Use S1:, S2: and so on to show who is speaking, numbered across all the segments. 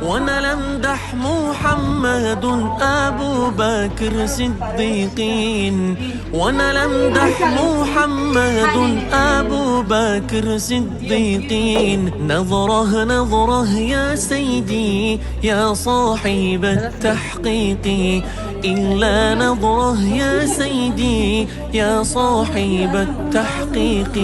S1: ونلمدح محمد أبو بكر صديقين، ونلمدح محمد أبو بكر صديقين. نظره نظره يا سيدي يا صاحب التحقيق، إلا نظره يا سيدي يا صاحب التحقيق.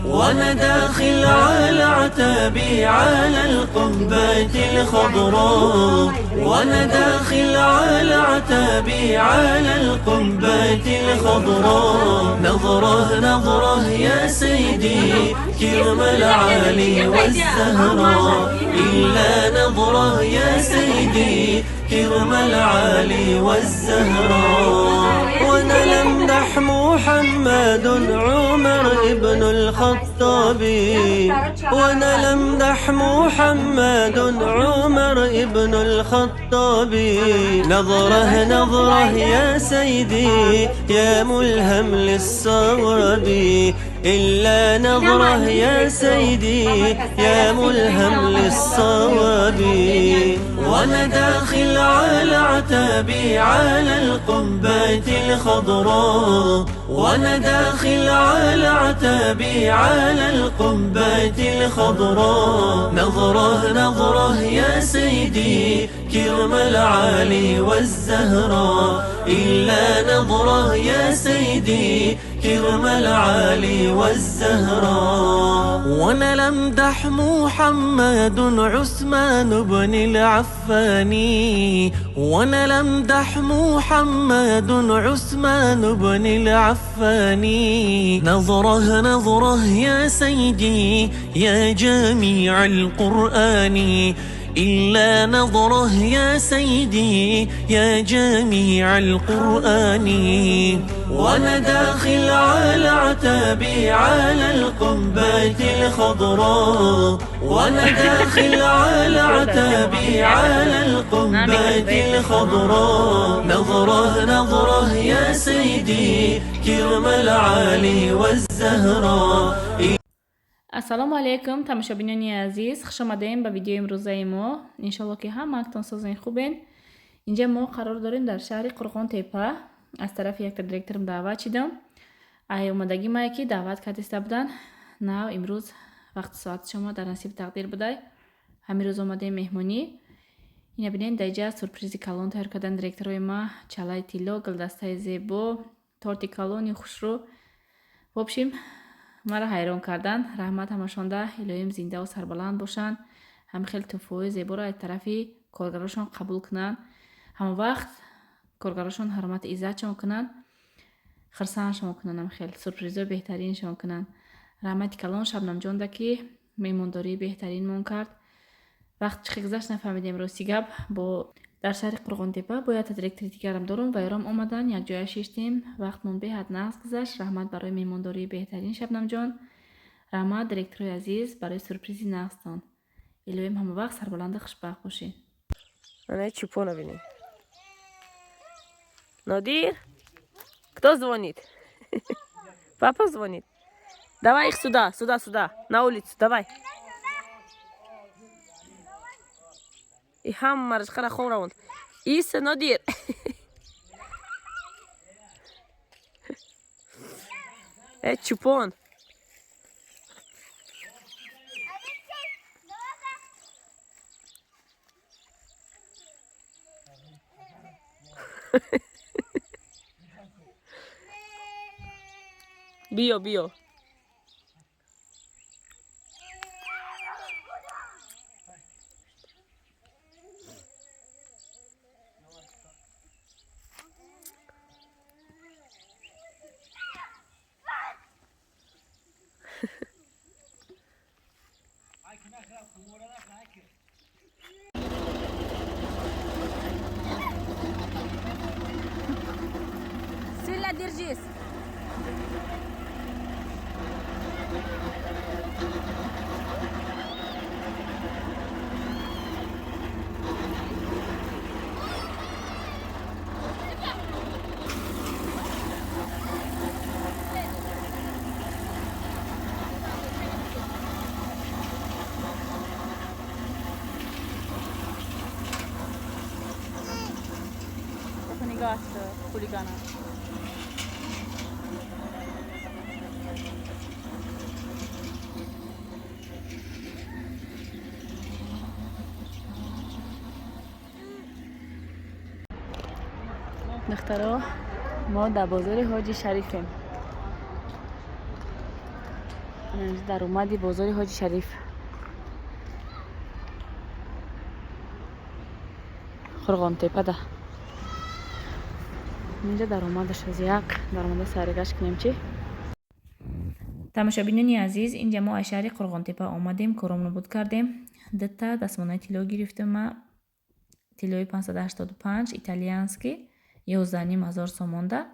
S1: وانا داخل على عتابي على القبة الخضراء، وانا داخل على عتابي على القبة الخضراء. نظره نظره يا سيدي كرم العالي والزهراء، إلا نظره يا سيدي كرم العالي والزهراء. ونلمدح محمد عمر ابن الخطاب، ونلمدح محمد عمر ابن الخطاب. نظره نظره يا سيدي يا ملهم للصواب، إلا نظره يا سيدي يا ملهم للصواب. وانا داخل على عتابي على القبة الخضراء، وانا داخل على عتابي على القبة الخضراء. نظره نظره يا سيدي كرم العالي والزهراء، إلا نظره يا سيدي كرم العالي والزهراء. ونلمدح محمد عثمان بن العفاني، ونلمدح محمد عثمان بن العفاني. نظره نظره يا سيدي يا جميع القرآن، إلا نظره يا سيدي يا جميع القرآن. وانا داخل على عتابي على القبة الخضراء، وانا داخل على عتابي على القبة الخضراء. نظره نظره يا سيدي كرم العالي والزهراء.
S2: ассалому алайкум тамошобинони азиз, хуш омадем ба видеои имрӯзаи мо. Иншалло ки ҳамаатон созен хубен. Инҷа мо қарор дорем дар шаҳри Қурғонтепа. Аз тарафи якта директорам даъват шидам. Ай омадагӣ мае ки даъват кардиста будан. Нав имрӯз вақти соати шумо дар насиби тақдир будай. Ҳамин рӯз омадем меҳмонӣ. Ина бинен дар ҷа сюрпризи калон тайёр кардан директорои ма, чалаи тилло, гулдастаи зебо, торти калони хушрӯ. В общем маро ҳайрон кардан. Раҳмат ҳамашонда, илоҳим зиндаву сарбаланд бошанд. ҳам хел тӯҳфаҳои зеборо аз тарафи коргарошон қабул кунанд. ҳамавақт коргарошон ҳурмати иззатшон кунанд, хирсаншон кунанд, ҳам хел сюрпризои беҳтариншон кунанд. раҳмати калон Шабнамҷонда ки меҳмондории беҳтаринмон кард. вақт чӣ гузашт нафаҳмидем. рости гап бо дар шаҳри Қурғонтепа бо якта директори дигарам дорум ва яром омадан якҷоя шиштем. вақтмон беҳад нағз гузашт. раҳмат барои меҳмондории беҳтарин Шабнамҷон. раҳмат директорои азиз барои сюрпризи нағзтон. илоҳим ҳамавақт сарбаланду хушбахт бошед.
S3: Она чупона бинем. Нодир, кто звонит? Папа звонит. Давай их сюда, сюда, сюда, на улицу, давай. И хаммар шхара ховравон. Иса, Нодир. Чупон. Био, био. Сильно держись.
S2: راسته خولگانه دخترها ما در بازار حاجی شریفیم. در اومدی بازار حاجی شریف خرغان تپه ده. اینجا در اومدش از یک در اومده سرگشت کنیم چی؟ تماشابینانی عزیز، اینجا ما از شهر خرغان تپه آمدیم، کارمون بود کردیم. دتا دستمانه طلا گرفتم. ما طلای 585 ایتالیانسکی 11,500 سومون ده.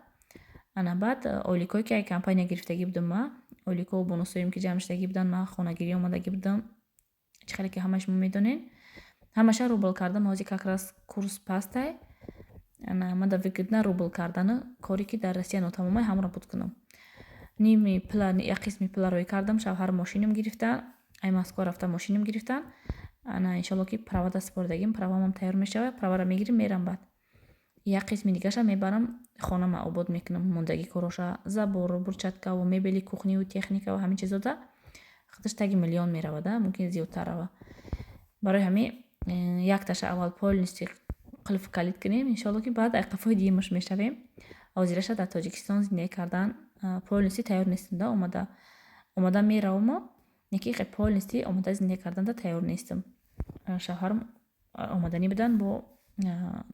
S2: انا بعد اولیکوی که کمپانی گرفتگی بودم. ما اولیکو و بونوسویم که جمع شدگی بودن. ما خونگیری اومدگی بودم. چخیلی که همش میدونین همش روبل کردم. هازی که اکراس کورس پاسته انا ما دویگدنا روبل کردن کاری که در روسیه نتمامه همون رو بود کنم. نیمی پلان یک قسمی پلا روی کردم. شوهر ماشینم گرفتن. ای ماسکو رفتم ماشینم گرفتن. انا انشالله که پروا دست بردگیم. پروامم تیار میشه. پروا رو میگیریم میرم. بعد یک قسمی دیگه شم میبرم خانه ما آباد میکنم. موندگی کاروشا زبور برچتکا و میبلی کوخنی و تکنیکا و همین چیزا ده خودش تاگی میلیون میرود. ممکن زیادتر رو برای همین یک تاش اول پول نیستی قلف کلید کنیم. انشالله که بعد قفای دیگه مش میشویم. وزیرش در تاجیکستان زندگی کردن. پول نیستی تیار نیستم. ده اومدم میروم. ما یکی پول نیستی اومده زندگی کردن ده تیار نیستم. شوهرم اومدنی بدن با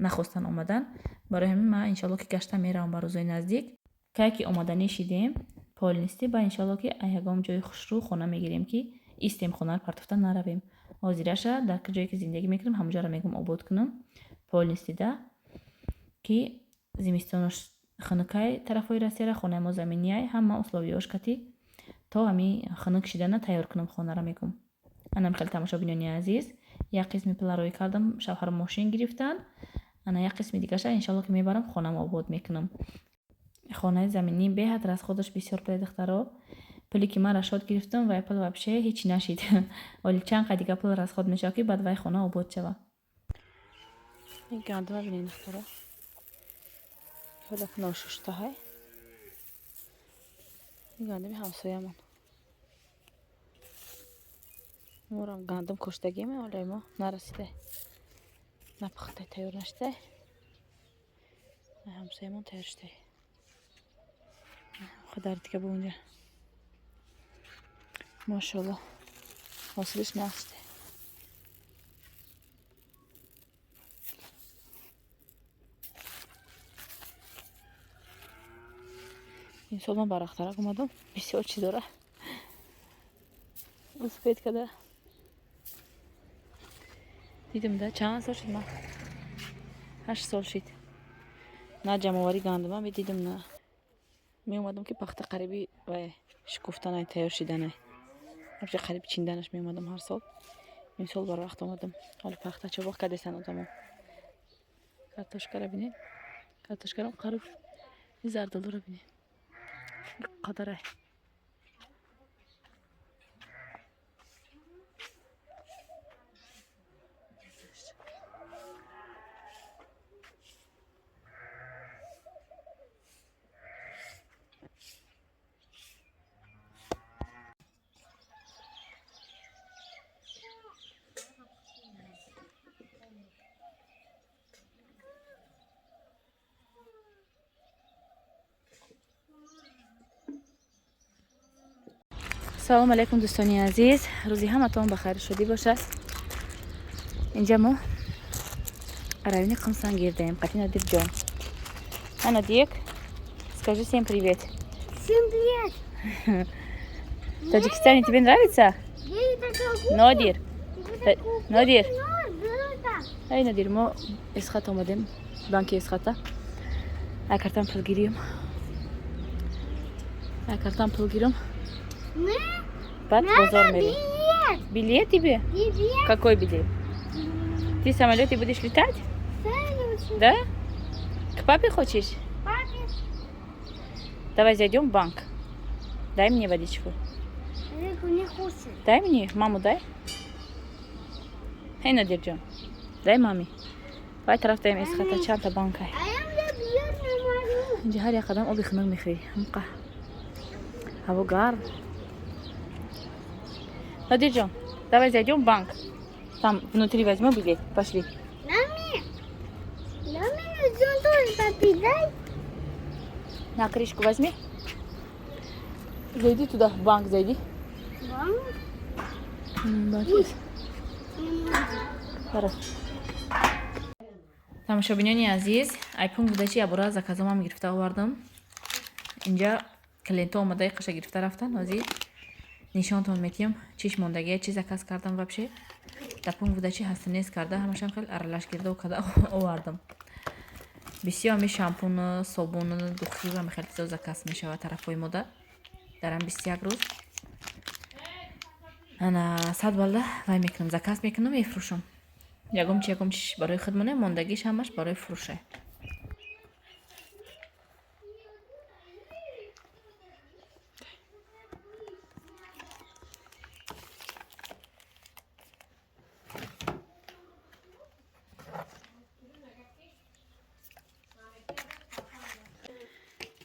S2: نخواستن اومدن. برای همین ما انشالله که گشتم میرم بر روزای نزدیک که اومدنی شدیم پول نیستی. با انشالله که ایگام جای خوش رو خونه میگیریم که ایستیم خونه رو پرتفتن نرویم. وزیرش در جایی که زندگی میکنم همونجا رو میگم آباد کنم. پول نیستی ده که زمستانش خنکای طرفای رسیره خونه ما زمینیای هم ما اسلوبیاش کتی تا همی خنک شدن تیار کنم خونه رو میگم. انا خیلی تماشابینانی عزیز یک قسمی پلا روی کردم. شوهر ماشین گرفتن. انا یک قسمی دیگه شد انشالله که میبرم خونه ما آباد میکنم. خانه زمینی به حد از خودش بسیار پلی دخترها. پلی که من رشاد گرفتم و پل وبشه هیچی نشید. ولی چند قدیگه پل از خود میشه که بعد وای خانه آباد شود. این گندم ببینید دخترها. خودت ناششته های. این گندم همسایه‌مون. مورم گندم کشتگیمه ولی ما نرسیده. نپخته تیار نشده. همسایه‌مون تیار شده. خدا دیگه به اونجا ماشاءالله حاصلش نشده. این سال من برخترک اومدم. بسیار چی داره سپید کده دیدم ده. چند سال شد؟ من 8 سال شد نه جمعواری گندم من دیدم. نه می اومدم که پخته قریبی و شکفتن تیار شدن افجا قریب چیندنش می اومدم هر سال. این سال بر وقت اومدم. حالا پخته چه وقت کدیسن آدمو کارتوشکا رو بینید. کارتوشکا رو قریب این زردالو رو بینید قدره. سلام علیکم دوستانی عزیز. روزی همتون بخیر شدی باشه. اینجا ما روین قمصان گردیم. Катя Надир Джон. Надик, скажи всем привет.
S4: Всем привет.
S2: В Таджикистане тебе нравится? Надир. Надир. Ай Надир, ما اسخط اومدیم. بانکی اسخطه. اکرتم پول گیریم. اکرتم پول گیریم. بعد базар мерим. Билет тебе? Какой билет? Ты в самолете будешь летать? Да? К папе хочешь? Давай зайдем в банк. Дай мне водичку.
S4: Не хочет.
S2: Дай мне, маму дай. Эй, Надирджон. Дай маме. Вай тарафтаем из хата чанта банка. اینجا هر یک قدم آبی خنک میخوری. همقه هوا گرم. نادر جان давай зайдем в банк. Там внутри возьмем билет. Пошли.
S4: Маме нужно тоже попить.
S2: На крышку возьми. Зайди туда, в банк зайди.
S4: Мама?
S2: Банк есть. Хорошо. тамошобинони азиз, айпун будачи абура заказамам гирифта овардам. Инҷа клиентҳо омадаи қаша гирифта рафтан. ҳозир нишонтон метиҳам чиш мондагия, чи заказ кардам вообще. Дапун будачи ҳастинес карда, ҳамашам хел аралаш гирда када овардам. Бисёр ҳами шампун, собун, духӣ ва хел чизо заказ мешавад тарафҳои мода. Дарам 21 рӯз. Ана 100 балда вай мекунам, заказ мекунам, мефурӯшам. ягом чиш барои худмона, мондагиш ҳамаш барои фурӯша.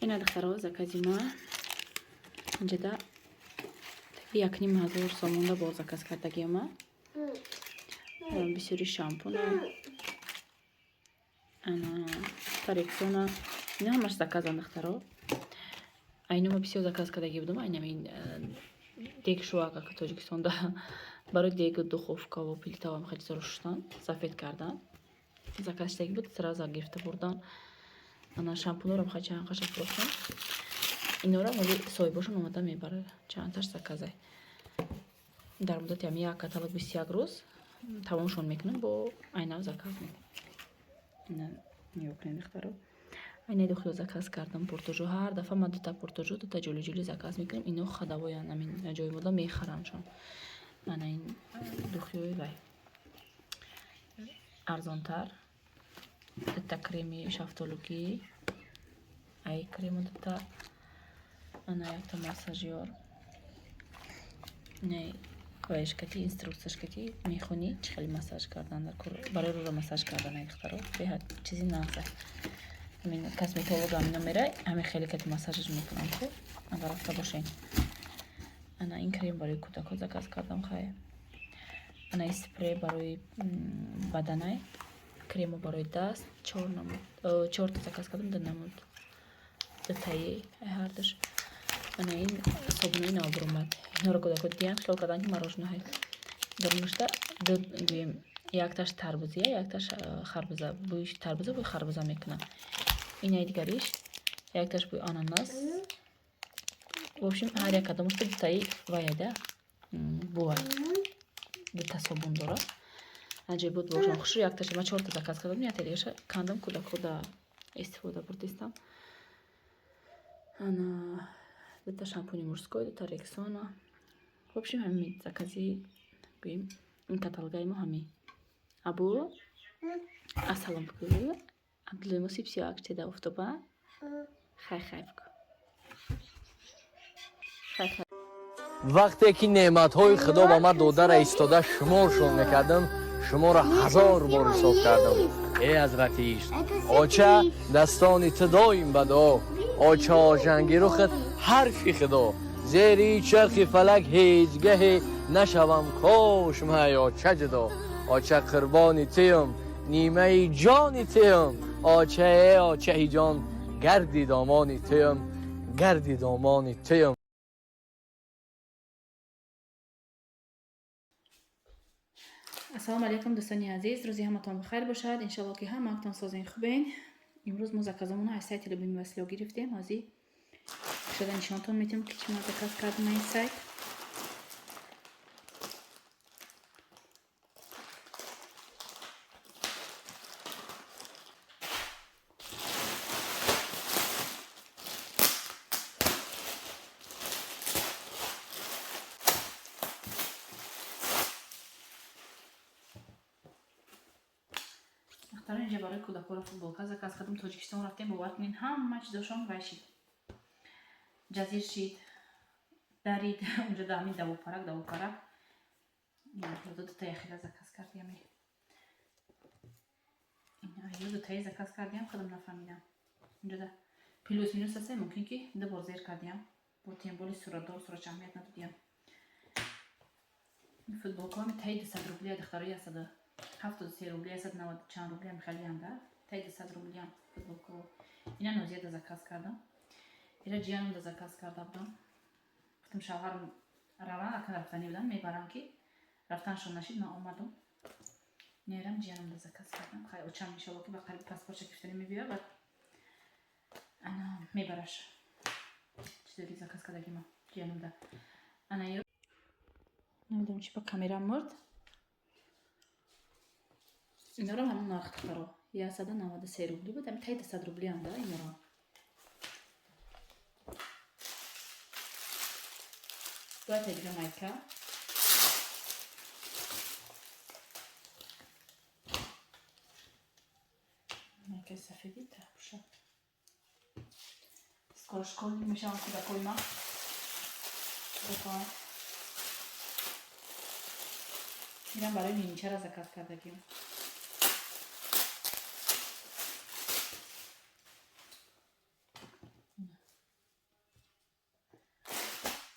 S2: ина духтаро закази ма инҷада 1500 сом монда бо заказ кардагиам ма. бисёри шампуна, ана тарексона, ина ҳамаш заказам духтаро. айнума бисёр заказ кардаги будам. айнамин дег шуака ки тоҷикистонда барои дег духовка ва плитавам хеле чизо шуштан, сафед кардан. заказ шудаги буд, сразу гирифта бурдан. ана шампунорам хай чанд қаша фурӯхтам. инорам оли соҳибошон омада мебарад чандташ заказай. дар муддати ҳам як каталог 21 рӯз тамомшон мекунам, бо айнав заказ мекунам. ина нигоҳ духтаро. айнаи духиё заказ кардам пуртужу. ҳар дафъа ман дута пуртужу, дута ҷоли заказ мекунам. ино хадавоян, амин ҷои мода мехараншон. ана ин духиёи вай арзонтар. дута креми шафтолугӣ, ай крему дута. ана якта массажёр. ина квешкати инструкцияшкати мехони чӣ хеле массаж кардан дар кор барои рӯра массаж кардан. ай духтаро беҳад чизи наза. амин косметолога амино мерай, ҳамин хеле кати массажаш мекунам. хуб агар рафта бошен. ана ин крем барои кӯдако заказ кардам. хай ана ин спрей барои баданай, крему барои даст 4 та заказ кардам. да намуд дутаи ҳардаш. ана ин собунои наобрумад. инҳоро кӯдако дигам хел кардан ки мороженое ҳай. дар нушта гӯем якташ тарбузия, якташ харбуза. бӯи тарбуза, бӯи харбуза мекунам. инаи дигариш якташ бӯи ананас. в общем ҳар як кадомашта дутаи ваяда бува. дута собун дора. аҷиб буд бошам хушрӯ. якташ ма 4 та заказ кардам. яте дигаша кандам кӯдако да истифода бурдистам. ана дута шампуни мужской, дута рексона. в общем ҳамин закази гӯем ин каталогаи мо ҳамин. абу ассалом бикӯ. абдуллои мо сипси акчеда уфтоба. хай бикӯ.
S5: вақте ки неъматҳои худо ба ман додара истода шуморшон мекардам, шуморо 1000 бор ҳисоб кардам. ҳазрати ишқ, оча дастони ту доим ба дуо, оча ошанги рухат ҳарфи худо. зери чархи фалак ҳеҷ гаҳе нашавам кош май оча ҷудо. оча қурбони туям, нимаи ҷони туям. очаи ҷон, гарди домони туям, гарди домони туям.
S2: ассалому алайкум дӯстони азиз, рӯзи ҳаматон бихайр бошад. иншалло ки ҳамаатон созен хубен. имрӯз мо заказамона аз сайти Любими Васило гирифтем. ҳозир шуда нишонтон метиҳам ки чӣ мо заказ кардем ин сайт. инҷа барои кӯдакоро футболка заказ кардам. тоҷикистон рафтем, бовар кунед ҳама чизошон вай шид. ҷазир шид, дарид унҷа да ҳамин давопарак дутаи ахира заказ кардем. ё дутаи заказ кардем, худам нафаҳмидам. унҷа да پلوس مینوس هست ممکن که ده بار زیر کردیم با تیمبولی صورت دار صورت جمعیت ندادیم فوتبال کام تایید 100 روبلی دختری است ده 73 روبلی است 90 چند روبلی هم خیلی هم ده تایید 100 روبلی هم فوتبال کو اینا نوزیاد زکات کردم اینا جیانم زکات کرده بودم گفتم شوهرم روان اکن رفتنی بودم میبرم که رفتنشون نشید من اومدم نیرم جیانم زکات کردم خیلی اوچم میشه که با قلب پاسپورت شکفتنی میبیاد بعد انا میبرش چطوری زکات کرده ما جیانم ده انا یه نمیدونم چی با کامیرا مرد اینا رو همون نرخ خراب یا 193 روبلی بود هم تایید 100 روبلی هم ده اینا رو باید تایید مایکا مایکا سفیدی تا بشه skoro školní myšlenku takovýma dokonce. Jdem barvy níčera zakázka taky.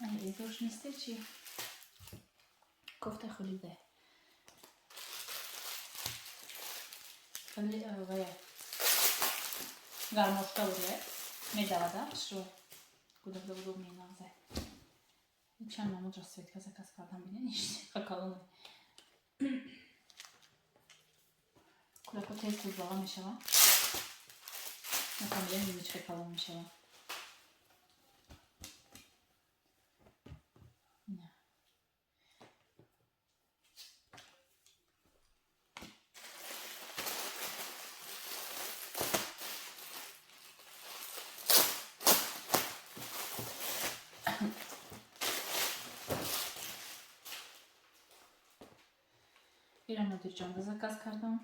S2: Ale to už nestačí. Kofta cholíde. Ale garmoška bude. می‌دوادم شو کدوم دو می‌نازه چند مامود راستید که زکات کردم بینیش فکرم کلا کتی سوز بالا میشم مثلا یه میچ فکرم میشم نه ایران مدیر جان زکات کردم.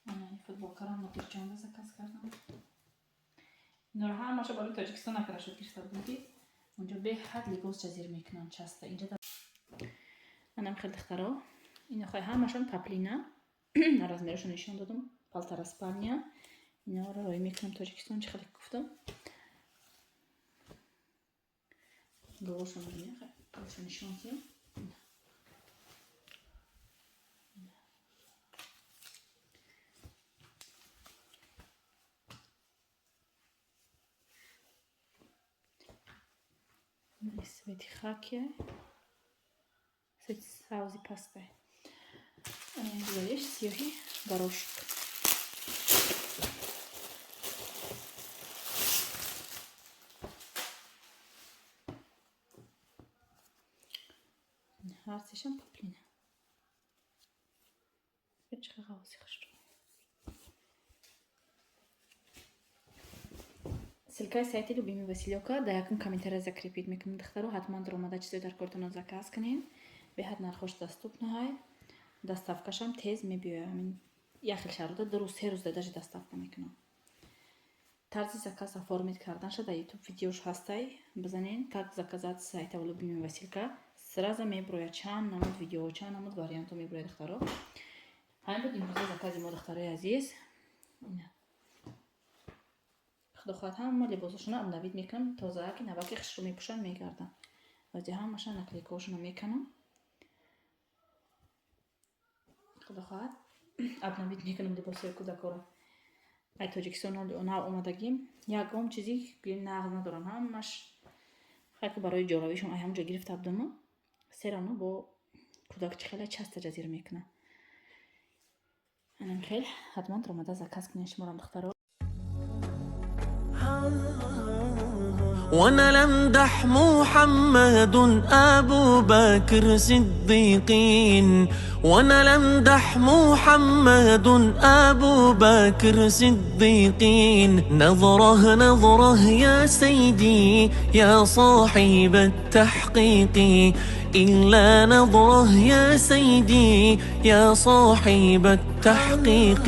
S2: من فوتبال کارم مدیر جان زکات کردم. اینا رو همش برای تاجیکستان نکرده گرفته بودی. اونجا به حد لباس جزیره میکنن چسته اینجا. منم خیلی اختراع. اینا خواهی همشون پاپلینا. نرازمیرشون نشون دادم. پالتر اسپانیا. اینا رو روی میکنم تاجیکستان چه خیلی گفتم. گوشون میگه خیلی گوشون نشون دادم. Sveti hakje. Sveti sauzi pastaje. Gledeš, sjohi garošik. Harcışam paplina. Hiç kağısı kaçtı. Ссылкаи сайти Любими Василёвка дар якум комментарий закрепить мекунем духтаро ҳатман омада чизе дар кортона заказ кунем беҳад нархош доступнаҳай доставкашам тез мебиёя ҳамин як хел шаҳрда 2 рӯз 3 рӯзда даже доставка мекунам тарзи заказ оформит карданша дар YouTube видеош ҳастай бизанен как заказать с сайта Любими Василка сразу меброяд чанд намуд видео чанд намуд варианту меброяд духтаро ҳамин буд имрӯза закази мо духтарои азиз دخوات هم لباسشون رو امنوید میکنم تازه که نباکی خش رو میپوشن میگردن وزی هم ماشن نکلیکاشون رو میکنم دخوات امنوید میکنم لباسی کودکا رو ای تاجیکستان ها اومدگیم یک هم چیزی گریم نقض ندارن همش خیلی برای جالبیشون ای همونجا گرفت بودم سرانو با کودک خیلی چست جزیره میکنه انا خیلی حتما اومده زکاس کنیش مرام دخترها
S1: وانا لمدح محمد ابو بكر صديقين وانا لمدح محمد ابو بكر صديقين نظره نظره يا سيدي يا صاحب التحقيق إلا نظره يا سيدي يا صاحب التحقيق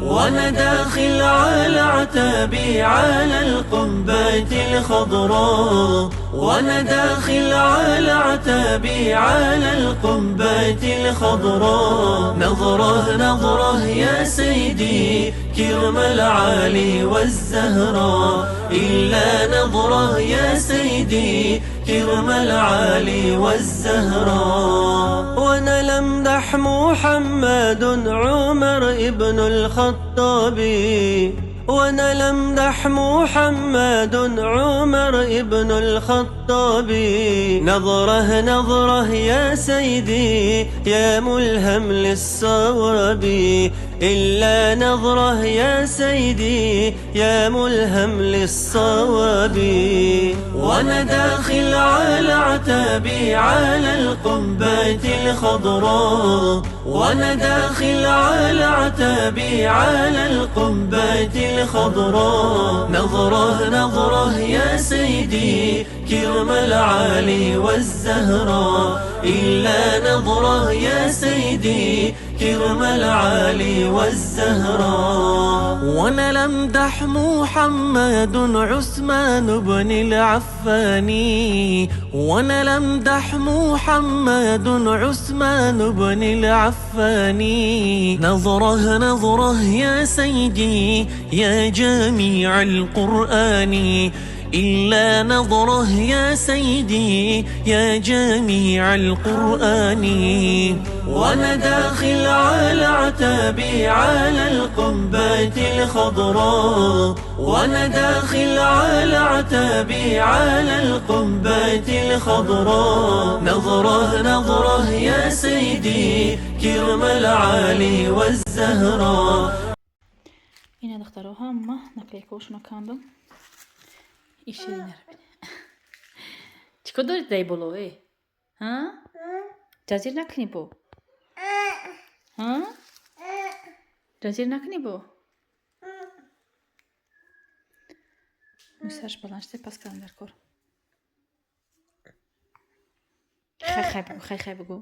S1: وانا داخل على عتابي على القبة الخضراء وانا داخل على عتابي على القبة الخضراء، نظره نظره يا سيدي كرم العالي والزهراء، إلا نظره يا سيدي كرم العالي والزهراء. وانا لمدح محمد عمر ابن الخطاب، وانا لمدح محمد عمر ابن الخطاب، نظره نظره يا سيدي يا ملهم للصواب، إلا نظره يا سيدي يا ملهم للصواب. وانا داخل على عتابي على القبة الخضراء، وانا داخل على عتابي على القبة الخضراء، نظره نظره يا سيدي كرم العالي والزهراء، إلا نظره يا سيدي كرم العالي والزهراء. وانا لمدح محمد عثمان بن العفاني، وانا لمدح محمد عثمان بن العفاني، نظره نظره يا سيدي يا جميع القرآن، إلا نظره يا سيدي يا جميع القرآن. وانا داخل على عتابي على القبة الخضراء، وانا داخل على عتابي على القبة الخضراء، نظره نظره يا سيدي كرم العالي والزهراء.
S2: Yine doktoruha ama naklejku už nakandam. Išli nervy. Čiko dość daj bolo, Ha? Jazir nakni bo. Ha? Jazir nakni bo. Müsaş balançte paskandar kor. Xay xay bego.